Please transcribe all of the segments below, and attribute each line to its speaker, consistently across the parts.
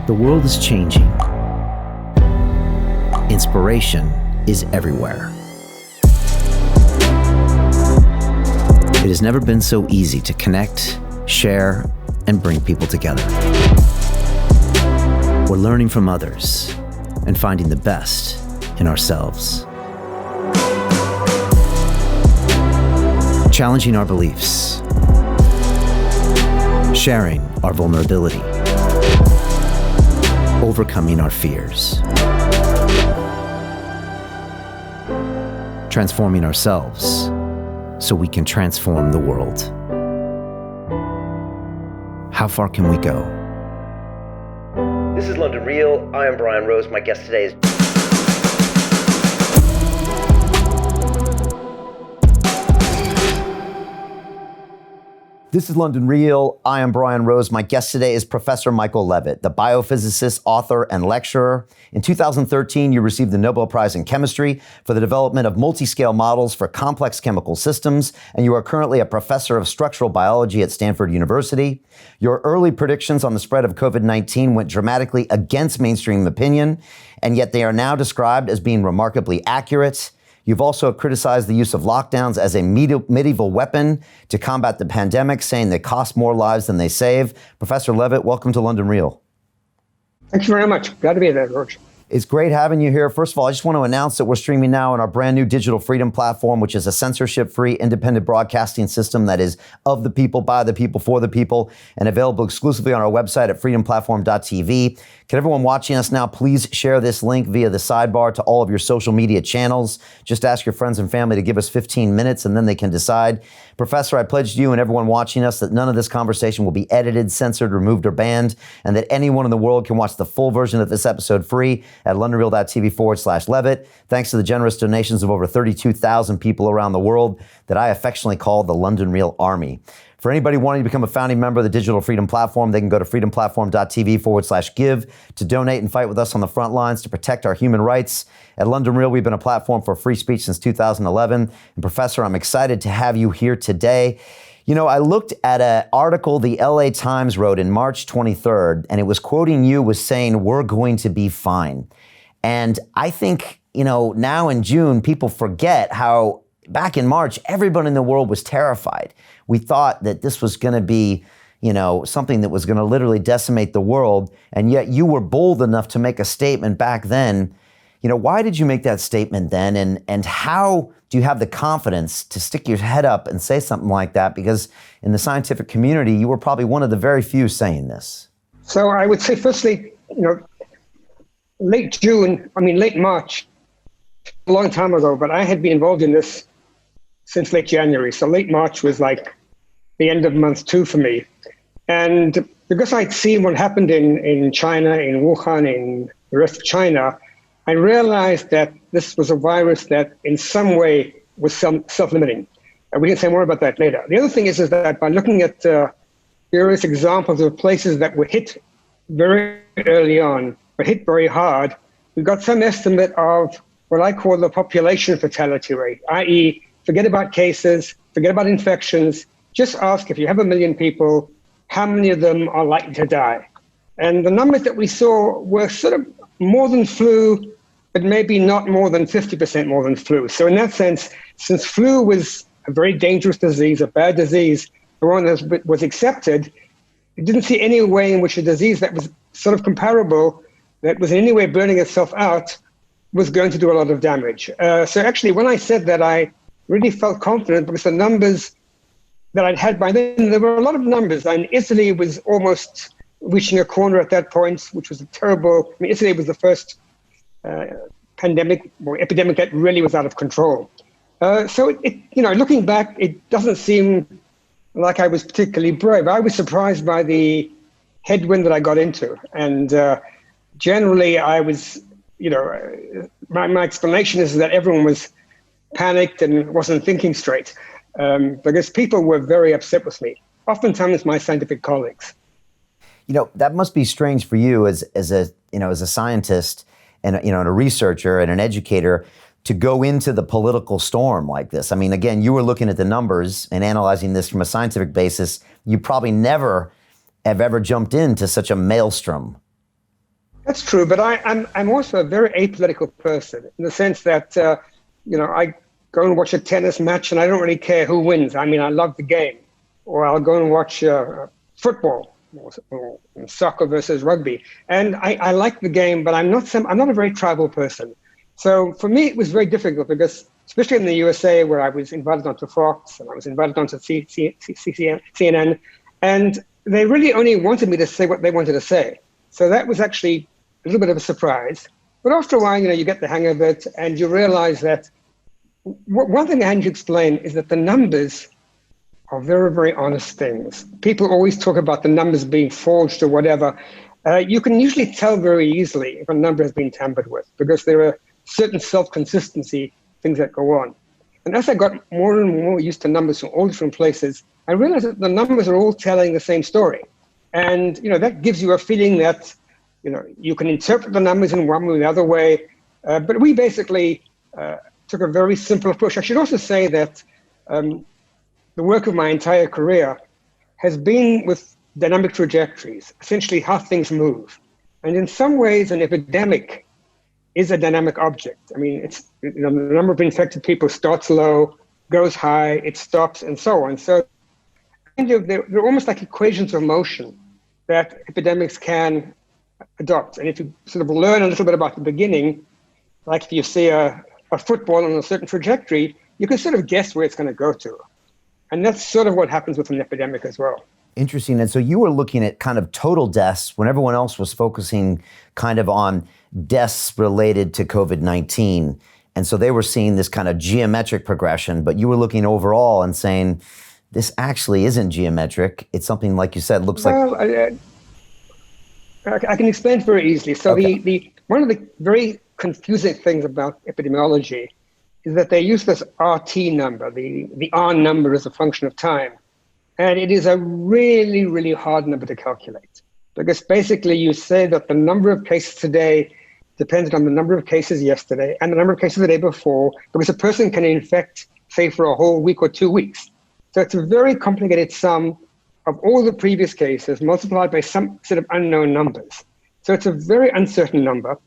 Speaker 1: The world is changing. Inspiration is everywhere. It has never been so easy to connect, share, and bring people together. We're learning from others and finding the best in ourselves. Challenging our beliefs. Sharing our vulnerability. Overcoming our fears. Transforming ourselves so we can transform the world. How far can we go?
Speaker 2: This is London Real. I am Brian Rose. My guest today is...
Speaker 1: This is London Real. I am Brian Rose. My guest today is Professor Michael Levitt, the biophysicist, author, and lecturer. In 2013, you received the Nobel Prize in Chemistry for the development of multi-scale models for complex chemical systems, and you are currently a professor of structural biology at Stanford University. Your early predictions on the spread of COVID-19 went dramatically against mainstream opinion, and yet they are now described as being remarkably accurate. You've also criticized the use of lockdowns as a medieval weapon to combat the pandemic, saying they cost more lives than they save. Professor Levitt, welcome to London Real.
Speaker 3: Thank you very much. Glad to be there, George.
Speaker 1: It's great having you here. First of all, I just want to announce that we're streaming now on our brand new Digital Freedom platform, which is a censorship-free, independent broadcasting system that is of the people, by the people, for the people, and available exclusively on our website at freedomplatform.tv. Can everyone watching us now please share this link via the sidebar to all of your social media channels? Just ask your friends and family to give us 15 minutes and then they can decide. Professor, I pledge to you and everyone watching us that none of this conversation will be edited, censored, removed, or banned, and that anyone in the world can watch the full version of this episode free at londonreal.tv/Levitt. Thanks to the generous donations of over 32,000 people around the world that I affectionately call the London Real Army. For anybody wanting to become a founding member of the Digital Freedom Platform, they can go to freedomplatform.tv/give to donate and fight with us on the front lines to protect our human rights. At London Real, we've been a platform for free speech since 2011. And Professor, I'm excited to have you here today. You know, I looked at an article the LA Times wrote in March 23rd, and it was quoting you, was saying, we're going to be fine. And I think, you know, now in June, people forget how back in March, everyone in the world was terrified. We thought that this was going to be, you know, something that was going to literally decimate the world. And yet you were bold enough to make a statement back then. You know, why did you make that statement then? And how do you have the confidence to stick your head up and say something like that? Because in the scientific community, you were probably one of the very few saying this.
Speaker 3: So I would say, firstly, you know, late March, a long time ago, but I had been involved in this since late January. So late March was like the end of month 2 for me. And because I'd seen what happened in China, in Wuhan, in the rest of China, I realized that this was a virus that in some way was self-limiting. And we can say more about that later. The other thing is that by looking at various examples of places that were hit very early on, but hit very hard, we got some estimate of what I call the population fatality rate, i.e., forget about cases, forget about infections, just ask if you have 1 million people, how many of them are likely to die? And the numbers that we saw were sort of more than flu, but maybe not more than 50% more than flu. So in that sense, since flu was a very dangerous disease, a bad disease, the one that was accepted, it didn't see any way in which a disease that was sort of comparable, that was in any way burning itself out, was going to do a lot of damage. So actually, when I said that, I really felt confident because the numbers that I'd had by then, there were a lot of numbers. And Italy was almost reaching a corner at that point, which was a terrible, I mean, Italy was the first pandemic or epidemic that really was out of control. So, you know, looking back, it doesn't seem like I was particularly brave. I was surprised by the headwind that I got into. And generally, I was, you know, my explanation is that everyone was panicked and wasn't thinking straight because people were very upset with me, oftentimes my scientific colleagues.
Speaker 1: You know, that must be strange for you as a scientist and, you know, and a researcher and an educator to go into the political storm like this. I mean, again, you were looking at the numbers and analyzing this from a scientific basis. You probably never have ever jumped into such a maelstrom.
Speaker 3: That's true, but I'm also a very apolitical person in the sense that I go and watch a tennis match and I don't really care who wins. I mean, I love the game, or I'll go and watch football or soccer versus rugby, and I like the game, but I'm not a very tribal person. So for me, it was very difficult because, especially in the USA, where I was invited onto Fox and I was invited onto CNN, and they really only wanted me to say what they wanted to say. So that was actually a little bit of a surprise. But after a while, you get the hang of it, and you realize that one thing I had to explain is that the numbers are very, very honest things. People always talk about the numbers being forged or whatever. You can usually tell very easily if a number has been tampered with because there are certain self-consistency things that go on. And as I got more and more used to numbers from all different places, I realized that the numbers are all telling the same story. And that gives you a feeling that you can interpret the numbers in one way or the other way. But we basically took a very simple approach. I should also say that the work of my entire career has been with dynamic trajectories, essentially how things move. And in some ways, an epidemic is a dynamic object. I mean, it's the number of infected people starts low, goes high, it stops, and so on. So they're almost like equations of motion that epidemics can adopt. And if you sort of learn a little bit about the beginning, like if you see a football on a certain trajectory, you can sort of guess where it's going to go to. And that's sort of what happens with an epidemic as well.
Speaker 1: Interesting. And so you were looking at kind of total deaths when everyone else was focusing kind of on deaths related to COVID-19. And so they were seeing this kind of geometric progression, but you were looking overall and saying, this actually isn't geometric. It's something, like you said, looks like...
Speaker 3: I can explain it very easily. So okay. One of the very confusing things about epidemiology is that they use this RT number, the R number as a function of time. And it is a really, really hard number to calculate. Because basically you say that the number of cases today depends on the number of cases yesterday and the number of cases the day before, because a person can infect, say, for a whole week or 2 weeks. So it's a very complicated sum of all the previous cases multiplied by some sort of unknown numbers. So it's a very uncertain number.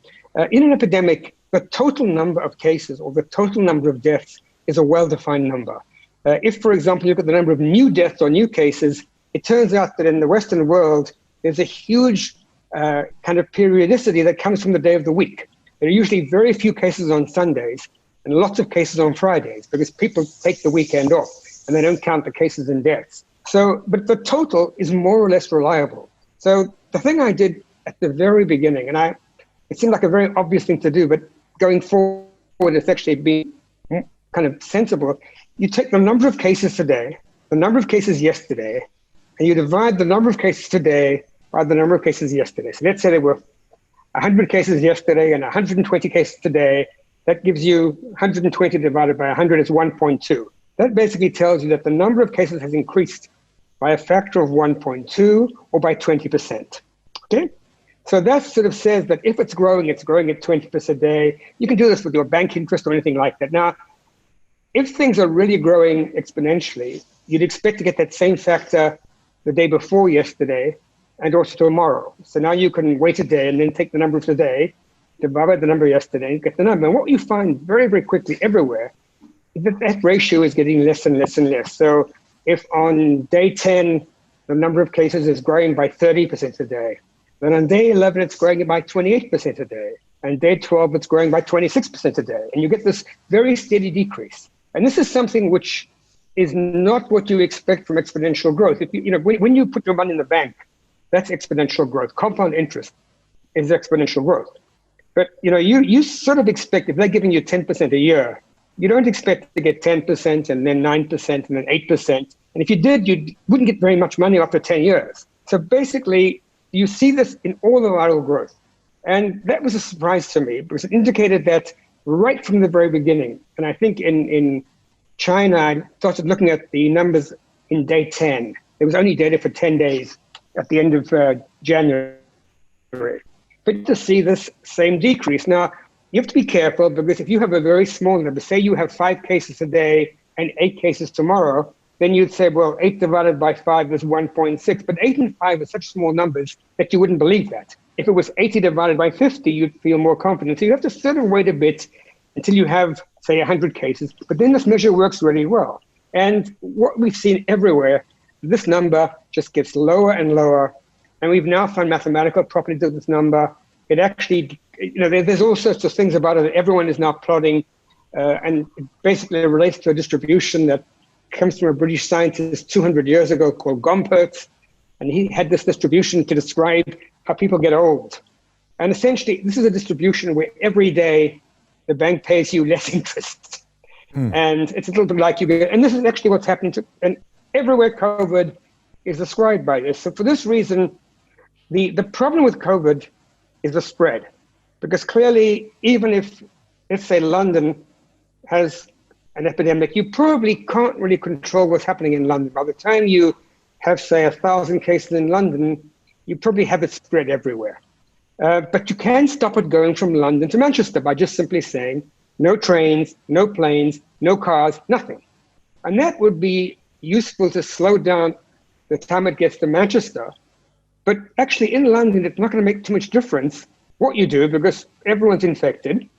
Speaker 3: In an epidemic, the total number of cases or the total number of deaths is a well-defined number. If, for example, you look at the number of new deaths or new cases, it turns out that in the Western world, there's a huge kind of periodicity that comes from the day of the week. There are usually very few cases on Sundays and lots of cases on Fridays because people take the weekend off and they don't count the cases and deaths. So, but the total is more or less reliable. So the thing I did at the very beginning, and it seemed like a very obvious thing to do, but going forward, it's actually been kind of sensible. You take the number of cases today, the number of cases yesterday, and you divide the number of cases today by the number of cases yesterday. So let's say there were 100 cases yesterday and 120 cases today. That gives you 120 divided by 100 is 1.2. That basically tells you that the number of cases has increased by a factor of 1.2 or by 20%. Okay? So that sort of says that if it's growing at 20% a day. You can do this with your bank interest or anything like that. Now, if things are really growing exponentially, you'd expect to get that same factor the day before yesterday and also tomorrow. So now you can wait a day and then take the number of today, divide by the number yesterday, and get the number. And what you find very, very quickly everywhere is that that ratio is getting less and less and less. So if on day 10, the number of cases is growing by 30% a day, then on day 11, it's growing by 28% a day. And day 12, it's growing by 26% a day. And you get this very steady decrease. And this is something which is not what you expect from exponential growth. If when you put your money in the bank, that's exponential growth. Compound interest is exponential growth. But you sort of expect, if they're giving you 10% a year, you don't expect to get 10% and then 9% and then 8%. And if you did, you wouldn't get very much money after 10 years. So basically, you see this in all the viral growth. And that was a surprise to me because it indicated that right from the very beginning, and I think in China, I started looking at the numbers in day 10. There was only data for 10 days at the end of January. But to see this same decrease. Now, you have to be careful because if you have a very small number, say you have 5 cases today and 8 cases tomorrow, then you'd say, well, 8 divided by 5 is 1.6. But 8 and 5 are such small numbers that you wouldn't believe that. if it was 80 divided by 50, you'd feel more confident. So you have to sit and wait a bit until you have, say, 100 cases. But then this measure works really well. And what we've seen everywhere, this number just gets lower and lower. And we've now found mathematical properties of this number. It actually, there's all sorts of things about it that everyone is now plotting. And it basically relates to a distribution that comes from a British scientist 200 years ago called Gompertz. And he had this distribution to describe how people get old. And essentially, this is a distribution where every day the bank pays you less interest. And it's a little bit like you get, and this is actually what's happening and everywhere COVID is described by this. So for this reason, the problem with COVID is the spread. Because clearly, even if, let's say, London has an epidemic, you probably can't really control what's happening in London. By the time you have, say, 1,000 cases in London, you probably have it spread everywhere. But you can stop it going from London to Manchester by just simply saying, no trains, no planes, no cars, nothing. And that would be useful to slow down the time it gets to Manchester. But actually in London, it's not going to make too much difference what you do because everyone's infected.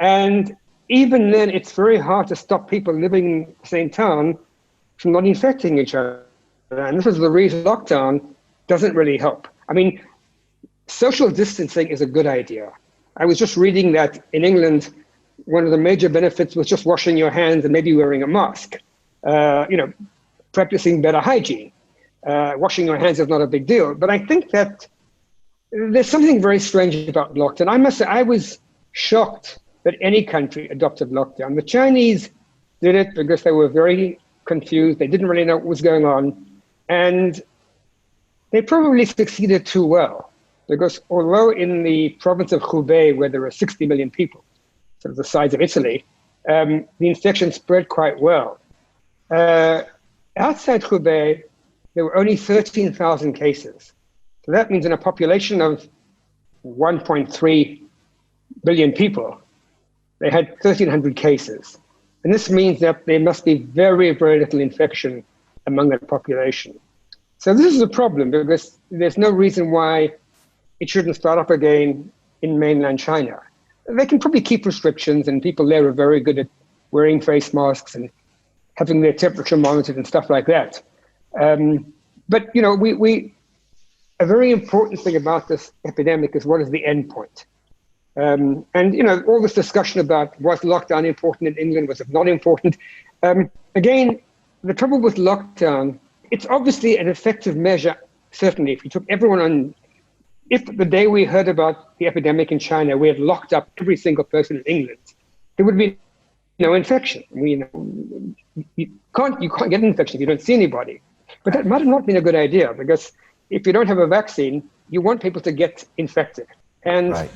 Speaker 3: And even then, it's very hard to stop people living in the same town from not infecting each other. And this is the reason lockdown doesn't really help. I mean, social distancing is a good idea. I was just reading that in England, one of the major benefits was just washing your hands and maybe wearing a mask, practicing better hygiene. Washing your hands is not a big deal. But I think that there's something very strange about lockdown. I must say, I was shocked that any country adopted lockdown. The Chinese did it because they were very confused. They didn't really know what was going on. And they probably succeeded too well. Because although in the province of Hubei, where there are 60 million people, sort of the size of Italy, the infection spread quite well. Outside Hubei, there were only 13,000 cases. So that means in a population of 1.3 billion people, they had 1,300 cases. And this means that there must be very, very little infection among that population. So this is a problem because there's no reason why it shouldn't start up again in mainland China. They can probably keep restrictions and people there are very good at wearing face masks and having their temperature monitored and stuff like that. But, a very important thing about this epidemic is what is the end point? And all this discussion about was lockdown important in England, was it not important? Again, the trouble with lockdown, it's obviously an effective measure, certainly. If you took everyone on, if the day we heard about the epidemic in China, we had locked up every single person in England, there would be no infection. You can't get an infection if you don't see anybody. But that might have not been a good idea because if you don't have a vaccine, you want people to get infected. And
Speaker 1: right.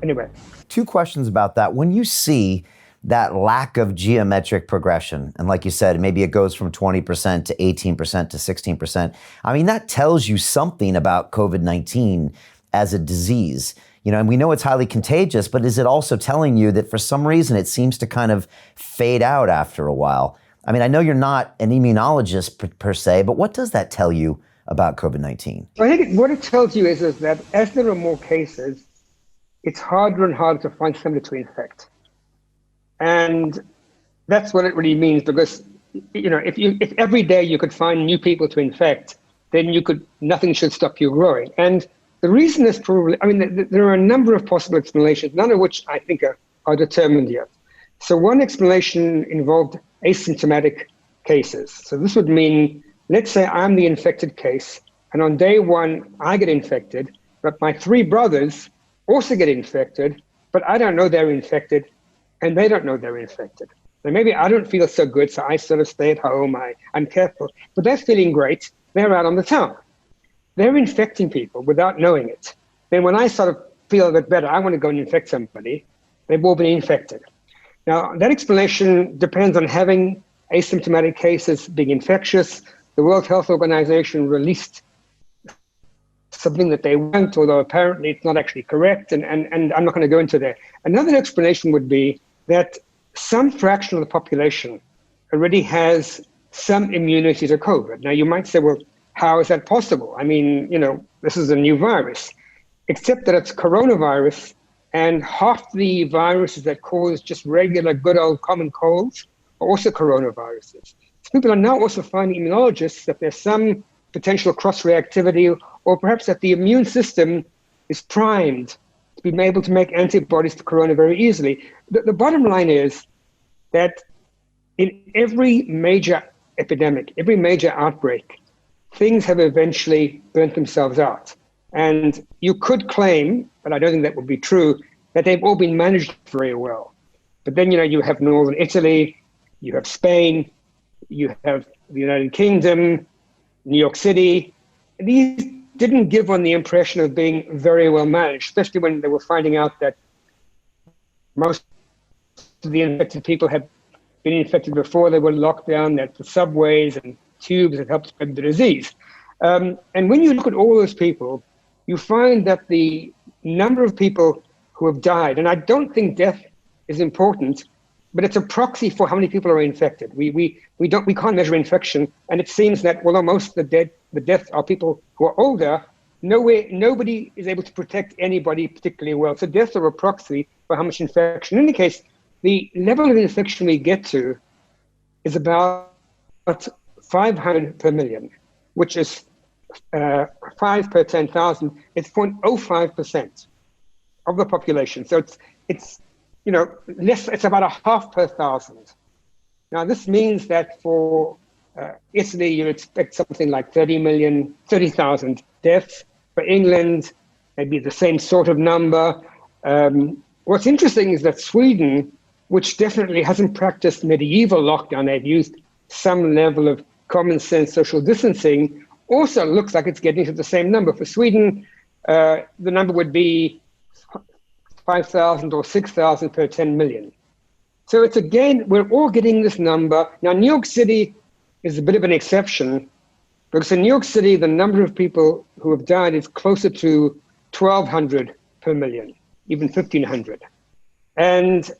Speaker 3: Anyway.
Speaker 1: Two questions about that. When you see that lack of geometric progression, and like you said, maybe it goes from 20% to 18% to 16%. I mean, that tells you something about COVID-19 as a disease. And we know it's highly contagious, but is it also telling you that for some reason it seems to kind of fade out after a while? I mean, I know you're not an immunologist per se, but what does that tell you about COVID-19?
Speaker 3: I think what it tells you is that as there are more cases, it's harder and harder to find somebody to infect. And that's what it really means, because if every day you could find new people to infect, then nothing should stop you growing. And the reason is probably, there are a number of possible explanations, none of which I think are determined yet. So one explanation involved asymptomatic cases. So this would mean, let's say I'm the infected case, and on day one, I get infected, but my three brothers also get infected, but I don't know they're infected, and they don't know they're infected. And maybe I don't feel so good, so I sort of stay at home, I'm careful, but they're feeling great, they're out on the town. They're infecting people without knowing it. Then when I sort of feel a bit better, I want to go and infect somebody, they've all been infected. Now, that explanation depends on having asymptomatic cases being infectious. The World Health Organization released something that they want, although apparently it's not actually correct, and I'm not going to go into that. Another explanation would be that some fraction of the population already has some immunity to COVID. Now, you might say, well, how is that possible? I mean, this is a new virus, except that it's coronavirus, and half the viruses that cause just regular good old common colds are also coronaviruses. So people are now also finding, immunologists, that there's some potential cross-reactivity, or perhaps that the immune system is primed to be able to make antibodies to corona very easily. The bottom line is that in every major epidemic, every major outbreak, things have eventually burnt themselves out. And you could claim, but I don't think that would be true, that they've all been managed very well. But then, you have northern Italy, you have Spain, you have the United Kingdom, New York City. These didn't give one the impression of being very well managed, especially when they were finding out that most of the infected people had been infected before they were locked down, that the subways and tubes had helped spread the disease. And when you look at all those people, you find that the number of people who have died, and I don't think death is important, but it's a proxy for how many people are infected. We can't measure infection, and it seems that although most of the deaths are people who are older, nobody is able to protect anybody particularly well. So deaths are a proxy for how much infection. In any case, the level of infection we get to is about 500 per million, which is 5 per 10,000. It's 0.05% of the population. So it's less. It's about a half per thousand. Now this means that for Italy, you expect something like 30,000 deaths. For England, maybe the same sort of number. What's interesting is that Sweden, which definitely hasn't practiced medieval lockdown, they've used some level of common sense social distancing, also looks like it's getting to the same number. For Sweden, the number would be 5,000 or 6,000 per 10 million. So it's again, we're all getting this number. Now, New York City is a bit of an exception, because in New York City, the number of people who have died is closer to 1,200 per million, even 1,500. And,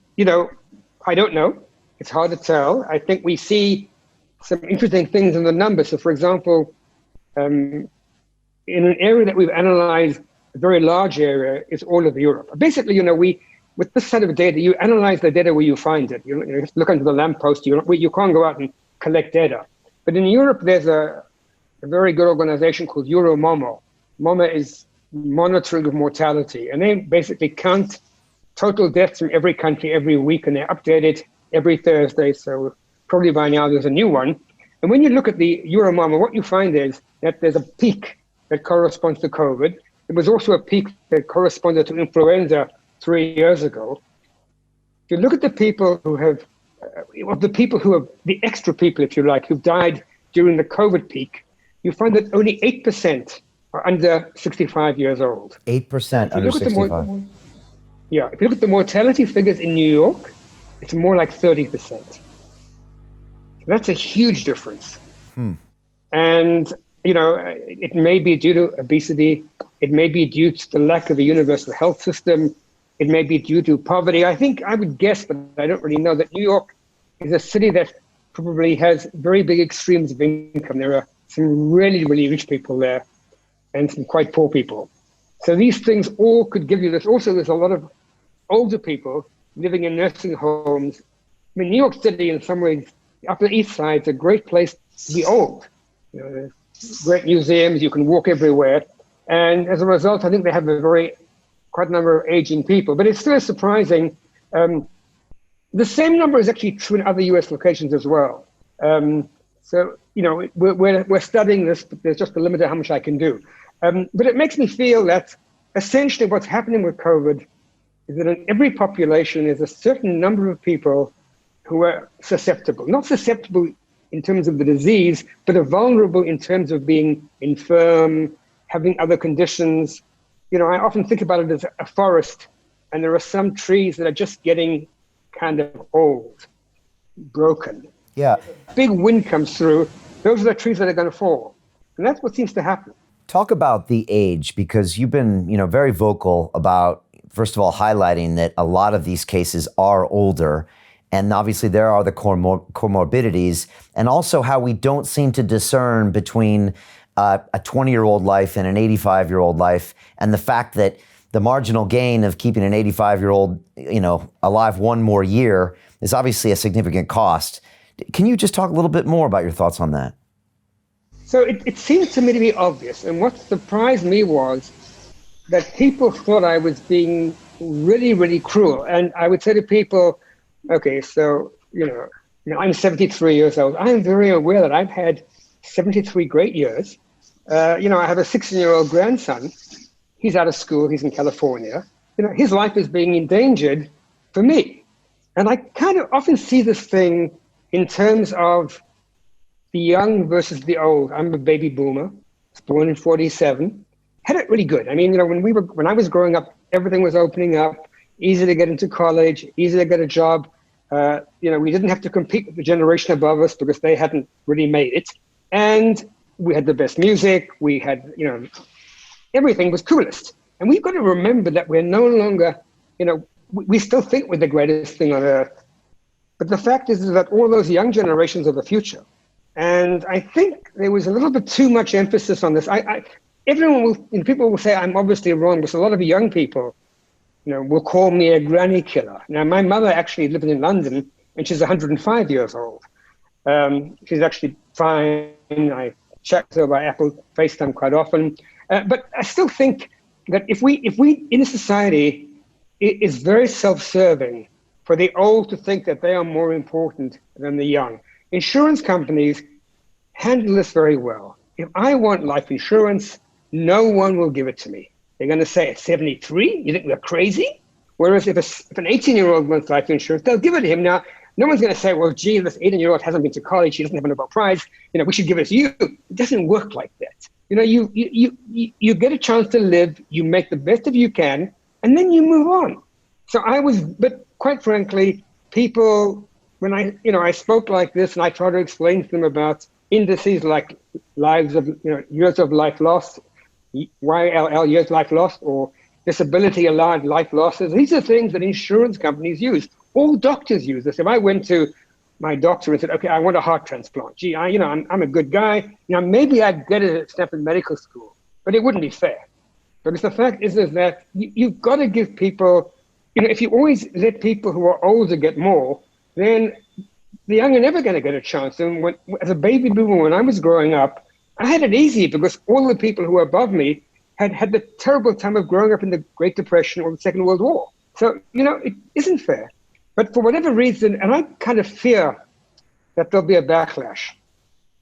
Speaker 3: I don't know. It's hard to tell. I think we see some interesting things in the numbers. So, for example, in an area that we've analyzed, a very large area, is all of Europe. Basically, with this set of data, you analyze the data where you find it. You just look under the lamppost. You can't go out and collect data. But in Europe, there's a very good organization called EuroMOMO. MOMO is monitoring of mortality, and they basically count total deaths from every country every week, and they update it every Thursday. So probably by now there's a new one. And when you look at the EuroMOMO, what you find is that there's a peak that corresponds to COVID. There was also a peak that corresponded to influenza 3 years ago. If you look at the people who have, the extra people, if you like, who've died during the COVID peak, you find that only 8% are under 65 years old.
Speaker 1: 8% under 65.
Speaker 3: Yeah, if you look at the mortality figures in New York, it's more like 30%. That's a huge difference. And, it may be due to obesity. It may be due to the lack of a universal health system. It may be due to poverty. I would guess, but I don't really know, that New York is a city that probably has very big extremes of income. There are some really, really rich people there and some quite poor people. So these things all could give you this. Also, there's a lot of older people living in nursing homes. I mean, New York City, in some ways, the Upper East Side is a great place to be old. There's great museums, you can walk everywhere. And as a result, I think they have quite a number of aging people. But it's still surprising. The same number is actually true in other US locations as well. So, we're studying this, but there's just a limit to how much I can do. But it makes me feel that essentially what's happening with COVID is that in every population is a certain number of people who are susceptible, not susceptible in terms of the disease, but are vulnerable in terms of being infirm, having other conditions. I often think about it as a forest, and there are some trees that are just getting kind of old, broken.
Speaker 1: Yeah.
Speaker 3: Big wind comes through, those are the trees that are going to fall. And that's what seems to happen.
Speaker 1: Talk about the age, because you've been, very vocal about, first of all, highlighting that a lot of these cases are older. And obviously there are the comorbidities, and also how we don't seem to discern between a 20-year-old life and an 85-year-old life, and the fact that the marginal gain of keeping an 85-year-old, alive one more year is obviously a significant cost. Can you just talk a little bit more about your thoughts on that?
Speaker 3: So it seemed to me to be obvious. And what surprised me was that people thought I was being really, really cruel. And I would say to people, okay, so, I'm 73 years old. I'm very aware that I've had 73 great years. I have a 16-year-old grandson. He's out of school. He's in California. His life is being endangered for me. And I kind of often see this thing in terms of the young versus the old. I'm a baby boomer. I was born in 47. Had it really good. I mean, when I was growing up, everything was opening up, easy to get into college, easy to get a job. We didn't have to compete with the generation above us because they hadn't really made it. And we had the best music. We had, everything was coolest. And we've got to remember that we're no longer, we still think we're the greatest thing on earth. But the fact is that all those young generations are the future. And I think there was a little bit too much emphasis on this. People will say I'm obviously wrong, because a lot of young people, will call me a granny killer. Now, my mother actually lived in London, and she's 105 years old. She's actually fine. I chat to her by Apple FaceTime quite often. But I still think that if we in a society, it is very self-serving for the old to think that they are more important than the young. Insurance companies handle this very well. If I want life insurance, no one will give it to me. They're going to say, at 73, you think we're crazy? Whereas if an 18-year-old wants life insurance, they'll give it to him. Now, no one's going to say, well, gee, this 18-year-old hasn't been to college, he doesn't have a Nobel Prize, we should give it to you. It doesn't work like that. You get a chance to live, you make the best of you can, and then you move on. But quite frankly, people, when I spoke like this and I tried to explain to them about indices like years of life lost, YLL, years life lost, or disability allowed life losses. These are things that insurance companies use. All doctors use this. If I went to my doctor and said, okay, I want a heart transplant. Gee, I'm a good guy. Maybe I'd get it at Stanford Medical School, but it wouldn't be fair. Because the fact is that you've got to give people, if you always let people who are older get more, then the young are never going to get a chance. And as a baby boomer, when I was growing up, I had it easy because all the people who were above me had the terrible time of growing up in the Great Depression or the Second World War. So, it isn't fair. But for whatever reason, and I kind of fear that there'll be a backlash,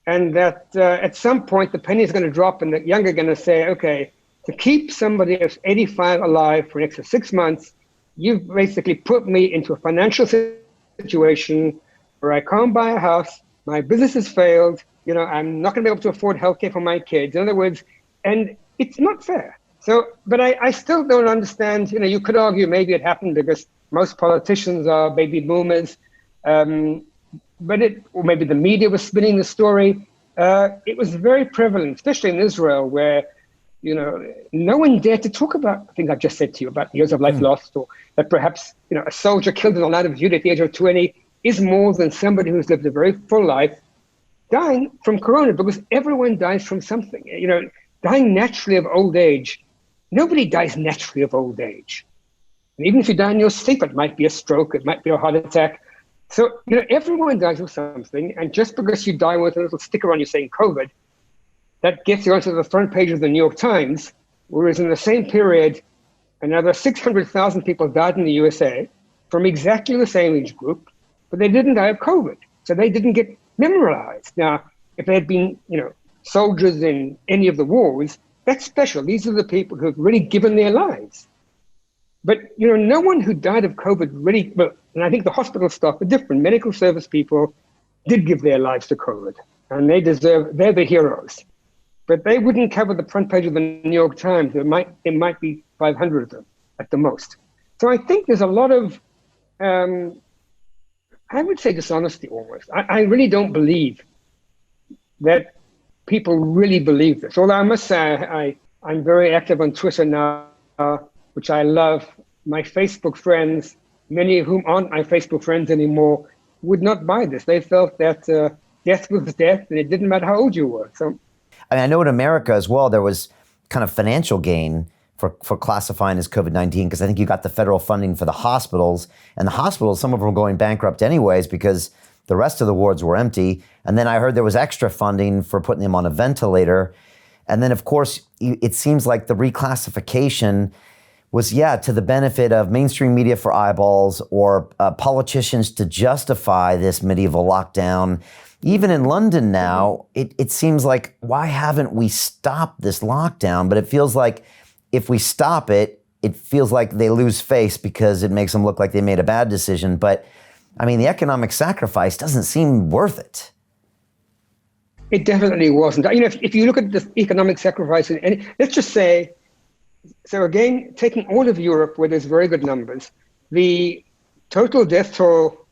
Speaker 3: and that at some point the penny is going to drop and the young are going to say, okay, to keep somebody who's 85 alive for an extra 6 months, you've basically put me into a financial situation where I can't buy a house, my business has failed, I'm not going to be able to afford healthcare for my kids. In other words, and it's not fair. So, but I still don't understand, you could argue maybe it happened because most politicians are baby boomers, or maybe the media was spinning the story. It was very prevalent, especially in Israel, where, no one dared to talk about the things I've just said to you about years of life lost, or that perhaps, a soldier killed in the line of duty at the age of 20 is more than somebody who's lived a very full life dying from corona, because everyone dies from something. Dying naturally of old age, nobody dies naturally of old age. And even if you die in your sleep, it might be a stroke, it might be a heart attack. So, everyone dies of something. And just because you die with a little sticker on you saying COVID, that gets you onto the front page of the New York Times, whereas in the same period, another 600,000 people died in the USA from exactly the same age group, but they didn't die of COVID. So they didn't get memorialized. Now, if they had been, soldiers in any of the wars, that's special. These are the people who have really given their lives. But, no one who died of COVID really, and I think the hospital staff are different. Medical service people did give their lives to COVID, and they're the heroes. But they wouldn't cover the front page of the New York Times. There might be 500 of them at the most. So I think there's a lot of, I would say, dishonesty almost. I really don't believe that people really believe this. Although I must say I'm very active on Twitter now, which I love. My Facebook friends, many of whom aren't my Facebook friends anymore, would not buy this. They felt that death was death, and it didn't matter how old you were. So
Speaker 1: I mean, I know in America as well, there was kind of financial gain for classifying as COVID-19, because I think you got the federal funding for the hospitals, and the hospitals, some of them were going bankrupt anyways because the rest of the wards were empty. And then I heard there was extra funding for putting them on a ventilator. And then, of course, it seems like the reclassification was, to the benefit of mainstream media for eyeballs, or politicians to justify this medieval lockdown. Even in London now, it seems like, why haven't we stopped this lockdown? But it feels like if we stop it, it feels like they lose face because it makes them look like they made a bad decision. But I mean, the economic sacrifice doesn't seem worth it.
Speaker 3: It definitely wasn't. You know, if you look at the economic sacrifice, and let's just say, so again, taking all of Europe, where there's very good numbers, the total death toll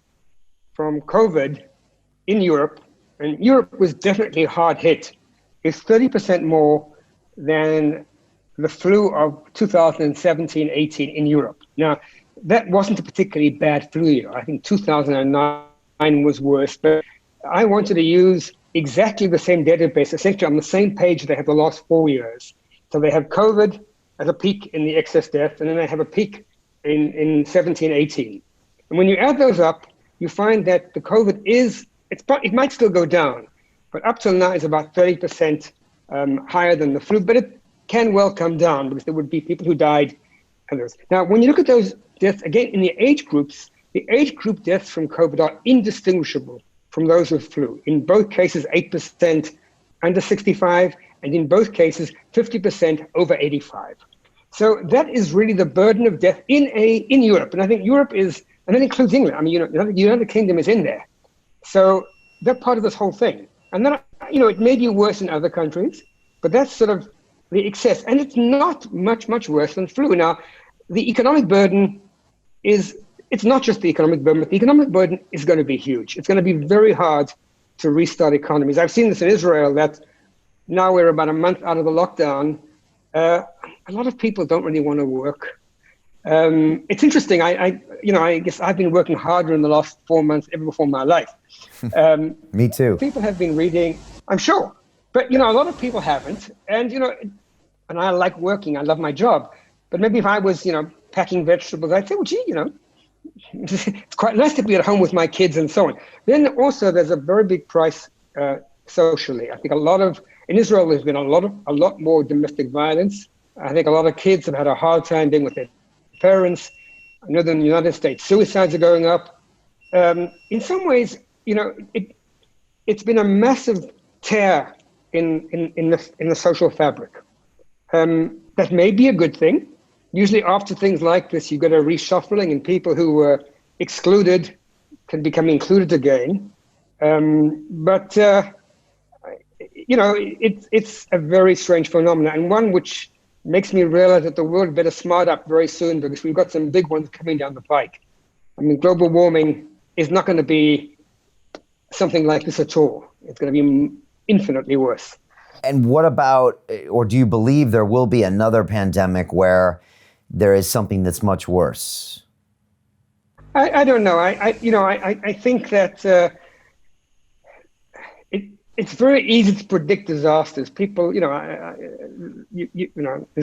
Speaker 3: from COVID in Europe, and Europe was definitely hard hit, is 30% more than the flu of 2017-18 in Europe. Now, that wasn't a particularly bad flu year. I think 2009 was worse, but I wanted to use exactly the same database, essentially on the same page they have the last 4 years. So they have COVID as a peak in the excess death, and then they have a peak in 17-18. And when you add those up, you find that the COVID it might still go down, but up till now is about 30% higher than the flu, but it can well come down because there would be people who died and others. Now, when you look at those deaths, again, in the age groups, the age group deaths from COVID are indistinguishable from those with flu. In both cases, 8% under 65, and in both cases, 50% over 85. So that is really the burden of death in Europe. And I think Europe is, and that includes England. I mean, the United Kingdom is in there. So they're part of this whole thing. And then, it may be worse in other countries, but that's sort of the excess. And it's not much worse than flu. Now, the economic burden it's not just the economic burden, but the economic burden is going to be huge. It's going to be very hard to restart economies. I've seen this in Israel, that now we're about a month out of the lockdown. A lot of people don't really want to work. It's interesting. I guess I've been working harder in the last 4 months ever before in my life.
Speaker 1: Me too.
Speaker 3: People have been reading, I'm sure, but a lot of people haven't. And and I like working. I love my job. But maybe if I was, packing vegetables, I'd say, well, gee, it's quite nice to be at home with my kids and so on. Then also there's a very big price socially. I think in Israel, there's been a lot more domestic violence. I think a lot of kids have had a hard time being with their parents. I know that in the United States, suicides are going up. In some ways, it's been a massive tear in the social fabric. That may be a good thing. Usually after things like this, you get a reshuffling, and people who were excluded can become included again. But it's a very strange phenomenon, and one which makes me realize that the world better smart up very soon, because we've got some big ones coming down the pike. I mean, global warming is not going to be something like this at all. It's going to be infinitely worse.
Speaker 1: And what about, or do you believe there will be another pandemic where there is something that's much worse?
Speaker 3: I don't know. I think that it's very easy to predict disasters. People, there's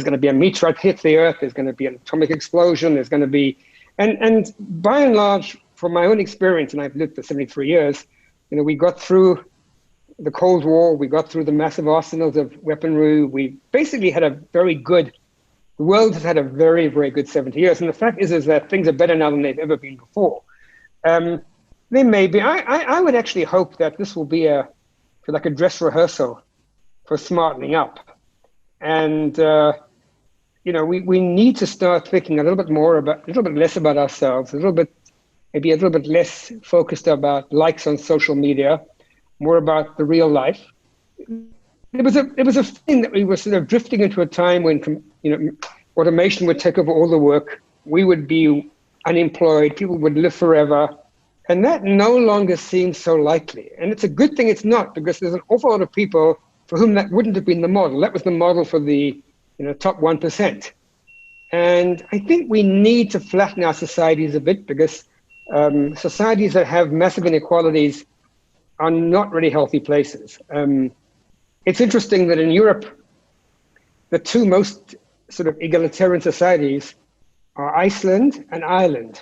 Speaker 3: going to be a meteorite hit the Earth. There's going to be an atomic explosion. There's going to be, and by and large, from my own experience, and I've lived for 73 years, we got through the Cold War. We got through the massive arsenals of weaponry. We basically had the world has had a very, very good 70 years. And the fact is that things are better now than they've ever been before. They may be. I would actually hope that this will be like a dress rehearsal for smartening up. And, we need to start thinking a little bit less about ourselves, maybe a little bit less focused about likes on social media, more about the real life. It was a thing that we were sort of drifting into a time when, automation would take over all the work. We would be unemployed. People would live forever. And that no longer seems so likely. And it's a good thing it's not, because there's an awful lot of people for whom that wouldn't have been the model. That was the model for the top 1%. And I think we need to flatten our societies a bit, because societies that have massive inequalities are not really healthy places. it's interesting that in Europe, the two most sort of egalitarian societies are Iceland and Ireland.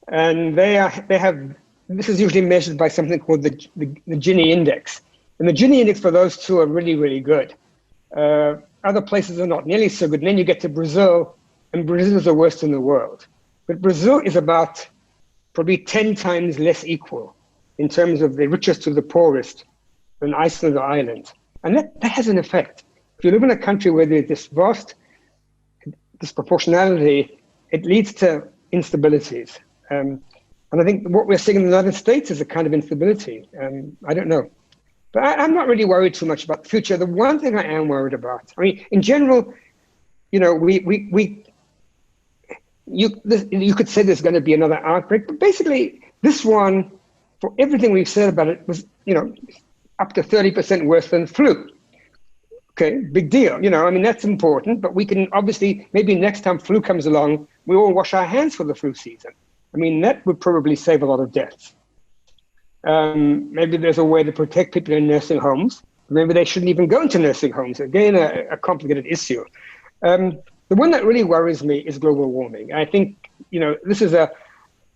Speaker 3: And they have, this is usually measured by something called the Gini index. And the Gini index for those two are really, really good. Other places are not nearly so good. And then you get to Brazil, and Brazil is the worst in the world. But Brazil is about probably 10 times less equal in terms of the richest to the poorest than Iceland or Ireland. And that has an effect. If you live in a country where there's this vast disproportionality, it leads to instabilities. And I think what we're seeing in the United States is a kind of instability. I don't know. But I'm not really worried too much about the future. The one thing I am worried about, I mean, in general, you know, you could say there's going to be another outbreak, but basically this one, for everything we've said about it, was, you know, up to 30% worse than flu. Okay, big deal. You know, I mean, that's important, but we can obviously, maybe next time flu comes along, we all wash our hands for the flu season. I mean, that would probably save a lot of deaths. Maybe there's a way to protect people in nursing homes. Maybe they shouldn't even go into nursing homes. Again, a complicated issue. The one that really worries me is global warming. I think, you know,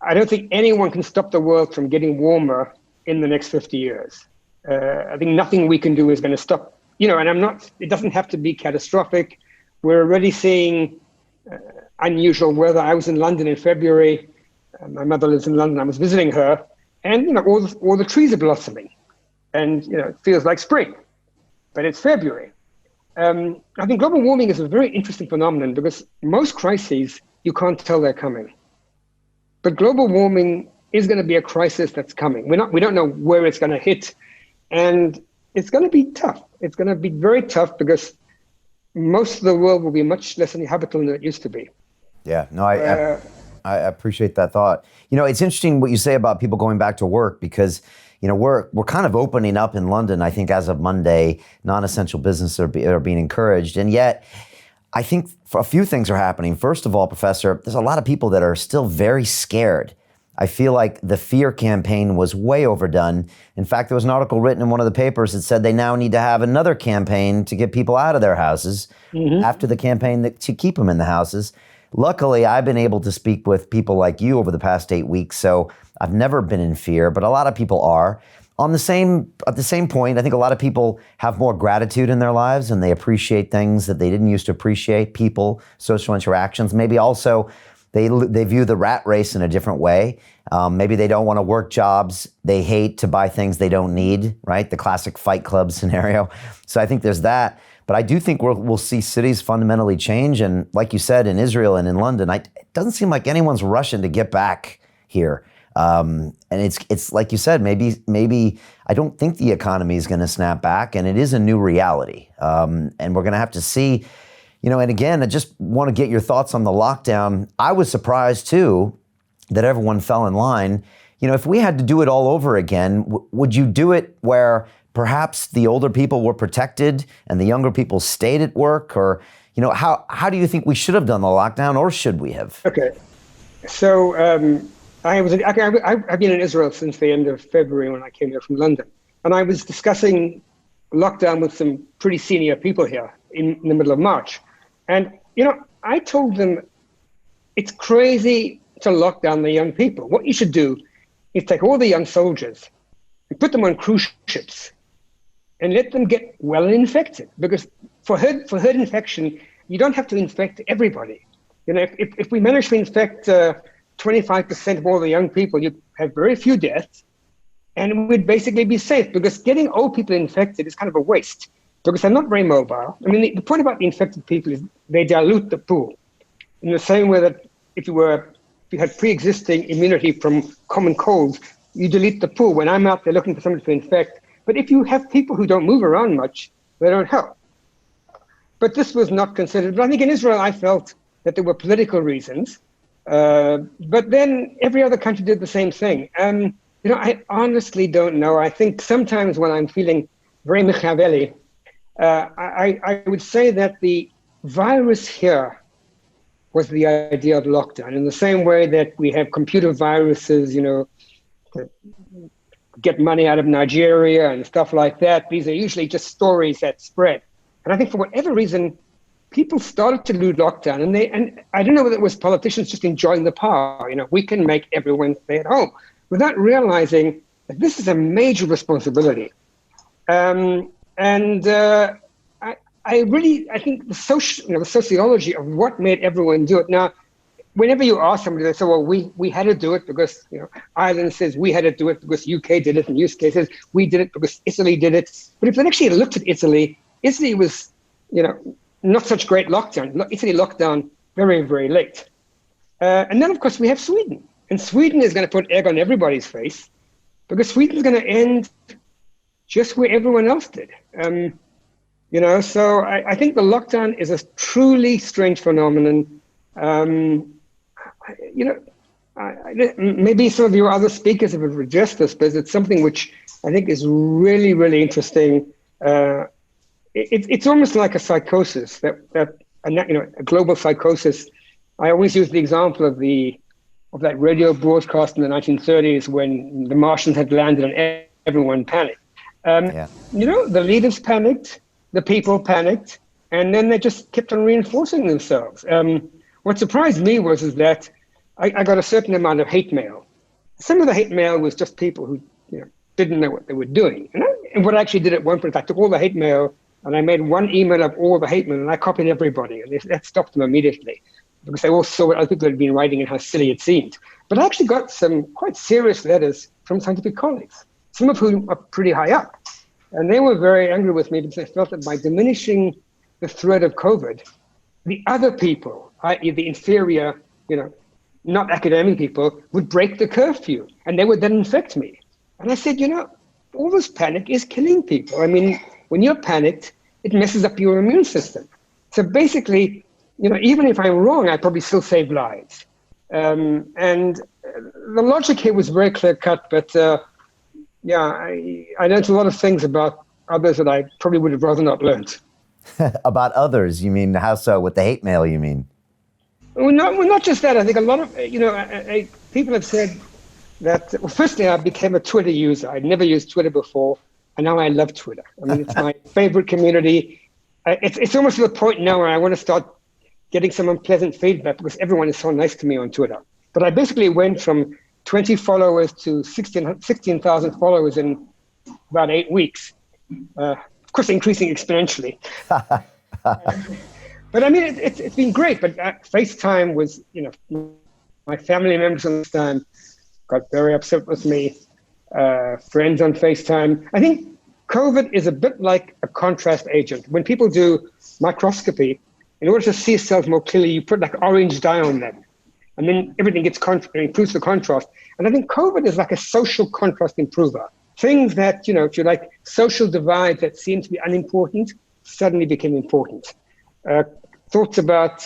Speaker 3: I don't think anyone can stop the world from getting warmer in the next 50 years. I think nothing we can do is going to stop, you know, and it doesn't have to be catastrophic. We're already seeing unusual weather. I was in London in February. My mother lives in London. I was visiting her, and, you know, all the trees are blossoming, and, you know, it feels like spring, but it's February. I think global warming is a very interesting phenomenon because most crises, you can't tell they're coming. But global warming is going to be a crisis that's coming. We don't know where it's going to hit, and it's going to be tough. It's going to be very tough because most of the world will be much less inhabitable than it used to be.
Speaker 1: Yeah, no, I appreciate that thought. You know, it's interesting what you say about people going back to work because, you know, we're kind of opening up in London. I think as of Monday, non-essential businesses are being encouraged, and yet I think a few things are happening. First of all, Professor, there's a lot of people that are still very scared. I feel like the fear campaign was way overdone. In fact, there was an article written in one of the papers that said they now need to have another campaign to get people out of their houses after the campaign to keep them in the houses. Luckily, I've been able to speak with people like you over the past 8 weeks, so I've never been in fear, but a lot of people are. At the same point, I think a lot of people have more gratitude in their lives and they appreciate things that they didn't used to appreciate, people, social interactions. Maybe also they view the rat race in a different way. Maybe they don't want to work jobs they hate to buy things they don't need, right? The classic Fight Club scenario. So I think there's that. But I do think we'll see cities fundamentally change. And like you said, in Israel and in London, it doesn't seem like anyone's rushing to get back here. And it's like you said, maybe I don't think the economy is going to snap back, and it is a new reality. And we're going to have to see, you know, and again, I just want to get your thoughts on the lockdown. I was surprised too that everyone fell in line. You know, if we had to do it all over again, would you do it where perhaps the older people were protected and the younger people stayed at work? Or, you know, how do you think we should have done the lockdown, or should we have?
Speaker 3: Okay. So I've been in Israel since the end of February when I came here from London. And I was discussing lockdown with some pretty senior people here in the middle of March. And, you know, I told them it's crazy to lock down the young people. What you should do is take all the young soldiers and put them on cruise ships and let them get well infected. Because for herd infection, you don't have to infect everybody. You know, if we manage to infect 25% of all the young people, you have very few deaths, and we'd basically be safe, because getting old people infected is kind of a waste because they're not very mobile. I mean, the point about the infected people is they dilute the pool in the same way that if you had pre-existing immunity from common colds, you delete the pool. When I'm out there looking for somebody to infect, but if you have people who don't move around much, they don't help. But this was not considered. But I think in Israel, I felt that there were political reasons. But then every other country did the same thing. You know, I honestly don't know. I think sometimes when I'm feeling very Machiavelli, I would say that the virus here was the idea of lockdown, in the same way that we have computer viruses, you know, that get money out of Nigeria and stuff like that. These are usually just stories that spread. And I think for whatever reason, people started to lose lockdown, and I don't know whether it was politicians just enjoying the power. We can make everyone stay at home, without realizing that this is a major responsibility. I think the sociology of what made everyone do it. Now, whenever you ask somebody, they say, well, we had to do it because, Ireland says we had to do it because UK did it, and UK says we did it because Italy did it. But if they actually looked at Italy was, not such great lockdown. Italy locked down very, very late. And then, of course, we have Sweden. And Sweden is going to put egg on everybody's face because Sweden is going to end just where everyone else did. So I think the lockdown is a truly strange phenomenon. Maybe some of your other speakers have addressed this, but it's something which I think is really, really interesting. It's almost like a psychosis, a global psychosis. I always use the example of that radio broadcast in the 1930s when the Martians had landed and everyone panicked. The leaders panicked, the people panicked, and then they just kept on reinforcing themselves. What surprised me was that I got a certain amount of hate mail. Some of the hate mail was just people who didn't know what they were doing. And what I actually did at one point, I took all the hate mail and I made one email of all the hate mail and I copied everybody. And that stopped them immediately because they all saw what other people had been writing and how silly it seemed. But I actually got some quite serious letters from scientific colleagues, some of whom are pretty high up. And they were very angry with me because they felt that by diminishing the threat of COVID, the other people, i.e. the inferior, not academic people, would break the curfew and they would then infect me. And I said, all this panic is killing people. I mean, when you're panicked, it messes up your immune system. So basically, even if I'm wrong, I probably still save lives. And the logic here was very clear cut, but I learned a lot of things about others that I probably would have rather not learned.
Speaker 1: About others? You mean, how so? With the hate mail, you mean?
Speaker 3: Well, not just that. I think a lot of, people have said that, well, firstly, I became a Twitter user. I'd never used Twitter before, and now I love Twitter. I mean, it's my favorite community. It's almost to the point now where I want to start getting some unpleasant feedback because everyone is so nice to me on Twitter. But I basically went from 20 followers to 16,000 followers in about 8 weeks. Of course, increasing exponentially. But I mean, it's been great. But FaceTime was, my family members on this time got very upset with me. Friends on FaceTime. I think COVID is a bit like a contrast agent. When people do microscopy, in order to see cells more clearly, you put like orange dye on them. And then everything improves the contrast. And I think COVID is like a social contrast improver. Things that, if you like, social divides that seem to be unimportant suddenly became important. Thoughts about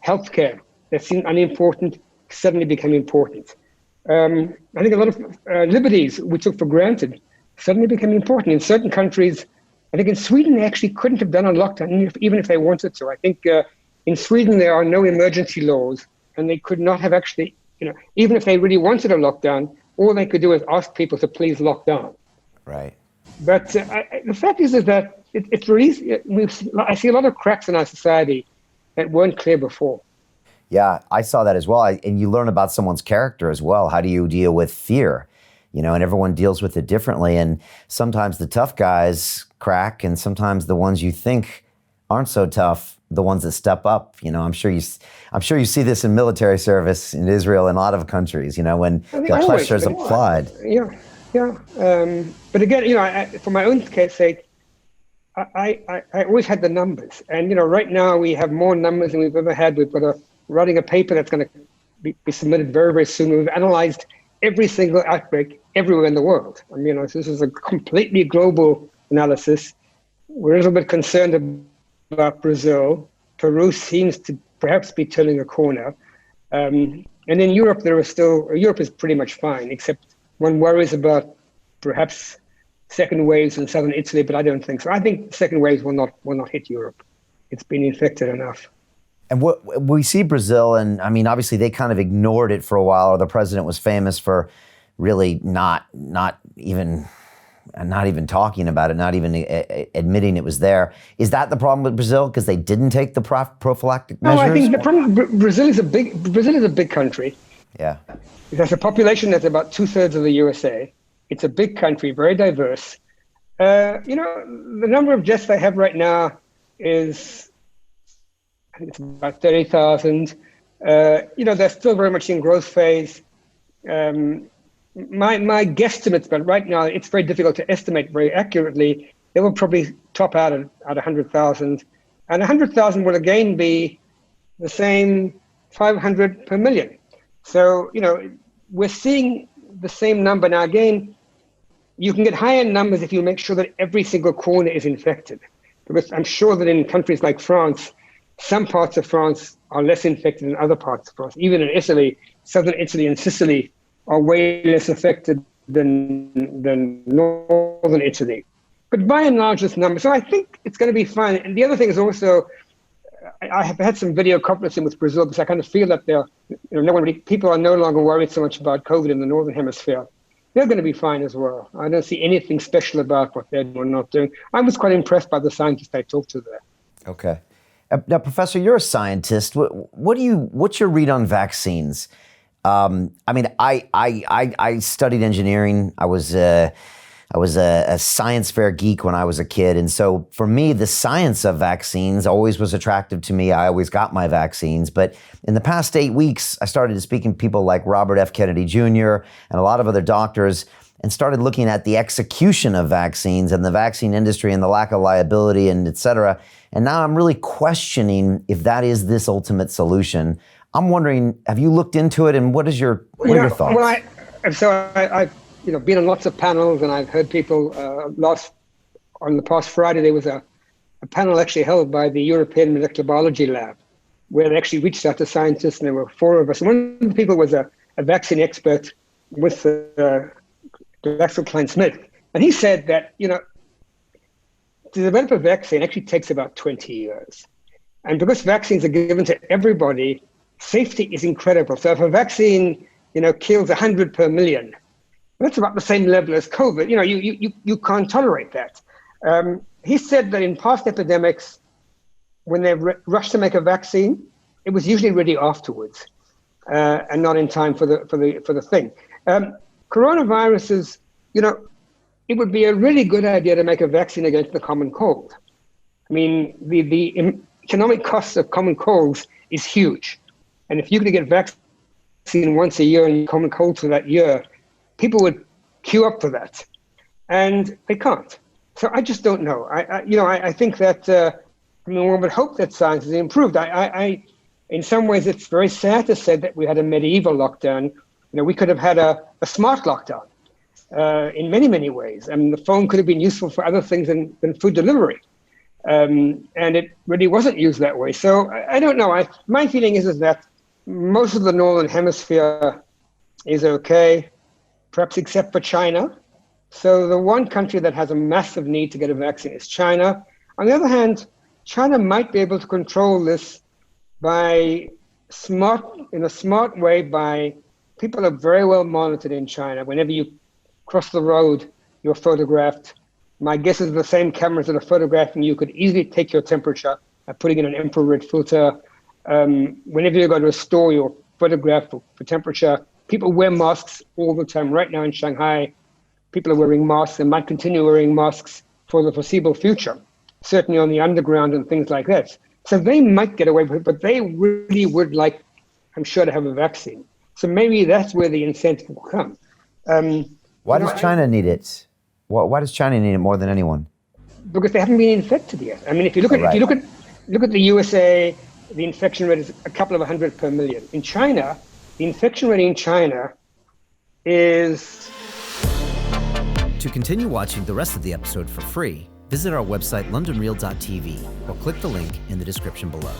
Speaker 3: healthcare that seemed unimportant suddenly became important. I think a lot of liberties we took for granted suddenly became important. In certain countries, I think in Sweden, they actually couldn't have done a lockdown, even if they wanted to. I think in Sweden, there are no emergency laws, and they could not have actually, even if they really wanted a lockdown, all they could do is ask people to please lock down.
Speaker 1: Right.
Speaker 3: But the fact is that it's really, I see a lot of cracks in our society that weren't clear before.
Speaker 1: Yeah, I saw that as well. And you learn about someone's character as well. How do you deal with fear? And everyone deals with it differently. And sometimes the tough guys crack, and sometimes the ones you think aren't so tough, the ones that step up. I'm sure you see this in military service in Israel and a lot of countries. When the pressure's applied.
Speaker 3: Yeah. But again, for my own case sake, I always had the numbers, and right now we have more numbers than we've ever had. We've got writing a paper that's going to be submitted very, very soon. We've analyzed every single outbreak everywhere in the world. I mean, this is a completely global analysis. We're a little bit concerned about Brazil. Peru seems to perhaps be turning a corner. And in Europe, Europe is pretty much fine, except one worries about perhaps second waves in southern Italy, but I don't think so. I think second waves will not hit Europe. It's been infected enough.
Speaker 1: And we see Brazil, and I mean, obviously they kind of ignored it for a while, or the president was famous for really not even talking about it, not even admitting it was there. Is that the problem with Brazil, because they didn't take the prophylactic measures?
Speaker 3: No, I think the problem. Brazil is a big country.
Speaker 1: Yeah.
Speaker 3: It has a population that's about 2/3 of the USA. It's a big country, very diverse. The number of deaths they have right now is, I think it's about 30,000. They're still very much in growth phase. My guesstimates, but right now it's very difficult to estimate very accurately. They will probably top out at 100,000, and 100,000 will again be the same 500 per million. So we're seeing the same number now. Again, you can get higher numbers if you make sure that every single corner is infected, because I'm sure that in countries like France, some parts of France are less infected than other parts of France. Even in Italy, southern Italy and Sicily are way less affected than northern Italy. But by and large, this number. So I think it's going to be fine. And the other thing is also, I have had some video conferencing with Brazil, because I kind of feel that people are no longer worried so much about COVID in the northern hemisphere. They're going to be fine as well. I don't see anything special about what they're doing or not doing. I was quite impressed by the scientists I talked to there.
Speaker 1: Okay. Now, Professor, you're a scientist. What's your read on vaccines? I studied engineering. I was a science fair geek when I was a kid. And so for me, the science of vaccines always was attractive to me. I always got my vaccines. But in the past 8 weeks, I started speaking to people like Robert F. Kennedy Jr. and a lot of other doctors, and started looking at the execution of vaccines and the vaccine industry and the lack of liability and et cetera. And now I'm really questioning if that is this ultimate solution. I'm wondering, have you looked into it, and what are your thoughts?
Speaker 3: Well, I've been on lots of panels, and I've heard people. On the past Friday, there was a panel actually held by the European Molecular Biology Lab, where they actually reached out to scientists, and there were 4 of us. And one of the people was a vaccine expert with GlaxoSmithKline, and he said that to develop a vaccine actually takes about 20 years, and because vaccines are given to everybody, safety is incredible. So if a vaccine, kills 100 per million, that's about the same level as COVID. You can't tolerate that. He said that in past epidemics, when they rushed to make a vaccine, it was usually ready afterwards, and not in time for the thing. Coronaviruses, it would be a really good idea to make a vaccine against the common cold. I mean, the economic costs of common colds is huge. And if you could get vaccine once a year and common cold for that year, people would queue up for that. And they can't. So I just don't know. I think that, one would hope that science has improved. In some ways, it's very sad to say that we had a medieval lockdown. We could have had a smart lockdown in many, many ways. I mean, the phone could have been useful for other things than food delivery. And it really wasn't used that way. So I don't know. My feeling is that most of the northern hemisphere is okay, perhaps except for China. So the one country that has a massive need to get a vaccine is China. On the other hand, China might be able to control this in a smart way by people are very well monitored in China. Whenever you cross the road, you're photographed. My guess is the same cameras that are photographing you could easily take your temperature by putting in an infrared filter. Whenever you go to a store, you're photographed for temperature. People wear masks all the time. Right now in Shanghai, people are wearing masks and might continue wearing masks for the foreseeable future, certainly on the underground and things like that. So they might get away with it, but they really would like, I'm sure, to have a vaccine. So maybe that's where the incentive will come.
Speaker 1: Why does China need it? Why does China need it more than anyone?
Speaker 3: Because they haven't been infected yet. I mean, if you look at the USA, the infection rate is a couple of 100 per million. In China, the infection rate in China is...
Speaker 4: To continue watching the rest of the episode for free, visit our website londonreal.tv or click the link in the description below.